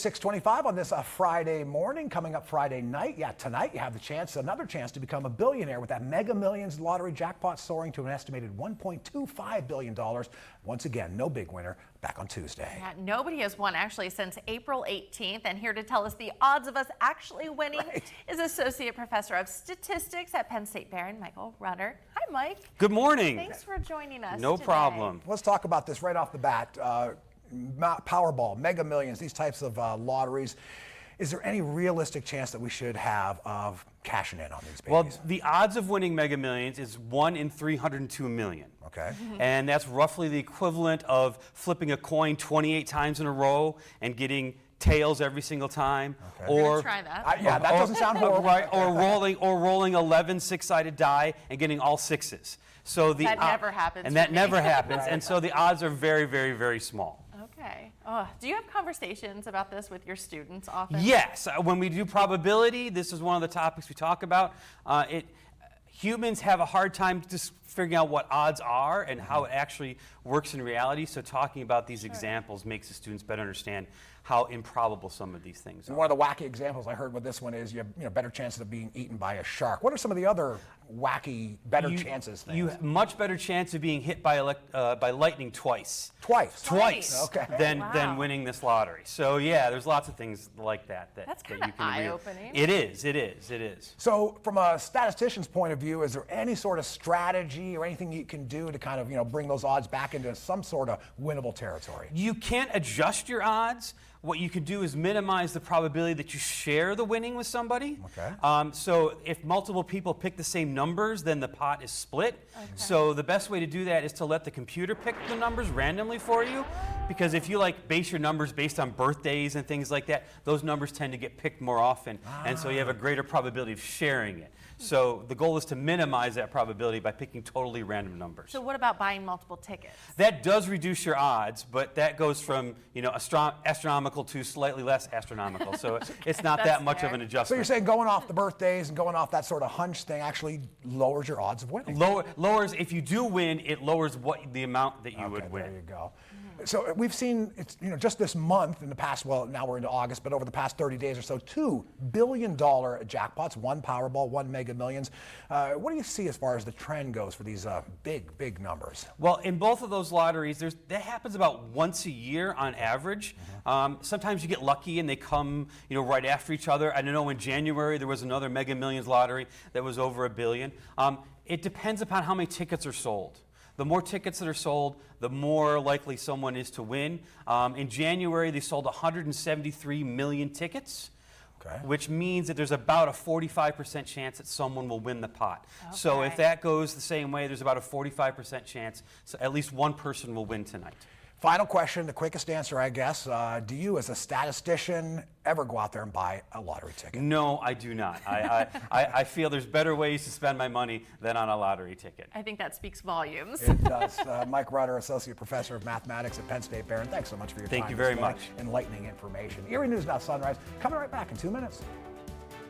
6:25 on this Friday morning. Coming up Friday night, tonight you have another chance to become a billionaire with that Mega Millions lottery jackpot soaring to an estimated $1.25 billion. Once again, no big winner. Back on Tuesday. Yeah, nobody has won actually since April 18th, and here to tell us the odds of us actually winning is Associate Professor of Statistics at Penn State Behrend, Michael Rutter. Hi, Mike. Good morning. Thanks for joining us. No problem. Let's talk about this right off the bat. Powerball, Mega Millions, these types of lotteries. Is there any realistic chance that we should have of cashing in on these babies? Well, the odds of winning Mega Millions is 1 in 302 million. Okay. And that's roughly the equivalent of flipping a coin 28 times in a row and getting tails every single time. Okay. Or try that. That doesn't sound horrible. Right, or rolling 11 six-sided die and getting all sixes. So that never happens. And that never happens. And so the odds are very, very, very small. Okay. Do you have conversations about this with your students often? Yes. When we do probability, this is one of the topics we talk about. Humans have a hard time just figuring out what odds are and how it actually works in reality. So talking about these examples makes the students better understand how improbable some of these things are. One of the wacky examples I heard with this one is you have better chances of being eaten by a shark. What are some of the other wacky, better chances things? You have much better chance of being hit by lightning twice. Twice? Okay. Than winning this lottery. So yeah, there's lots of things like that. That's kind of eye-opening. It is. So from a statistician's point of view, is there any sort of strategy or anything you can do to kind of bring those odds back into some sort of winnable territory? You can't adjust your odds. What you can do is minimize the probability that you share the winning with somebody. Okay. So if multiple people pick the same numbers, then the pot is split. Okay. So the best way to do that is to let the computer pick the numbers randomly for you. Because if you base your numbers based on birthdays and things like that, those numbers tend to get picked more often. And so you have a greater probability of sharing it. So the goal is to minimize that probability by picking totally random numbers. So what about buying multiple tickets? That does reduce your odds, but that goes from astronomical to slightly less astronomical. So it's not that much of an adjustment. So you're saying going off the birthdays and going off that sort of hunch thing actually lowers your odds of winning? Lowers, if you do win, it lowers the amount that you would win. There you go. So we've seen, just this month in the past, well, now we're into August, but over the past 30 days or so, $2 billion jackpots, one Powerball, one Mega Millions. What do you see as far as the trend goes for these big numbers? Well, in both of those lotteries, that happens about once a year on average. Sometimes you get lucky and they come, right after each other. I know in January there was another Mega Millions lottery that was over $1 billion. It depends upon how many tickets are sold. The more tickets that are sold, the more likely someone is to win. In January, they sold 173 million tickets, which means that there's about a 45% chance that someone will win the pot. Okay. So if that goes the same way, there's about a 45% chance, so at least one person will win tonight. Final question, the quickest answer, I guess. Do you, as a statistician, ever go out there and buy a lottery ticket? No, I do not. I feel there's better ways to spend my money than on a lottery ticket. I think that speaks volumes. It does. Mike Rutter, Associate Professor of Mathematics at Penn State Behrend. Thanks so much for your time. Thank you very much. Enlightening information. Erie News Now Sunrise, coming right back in 2 minutes.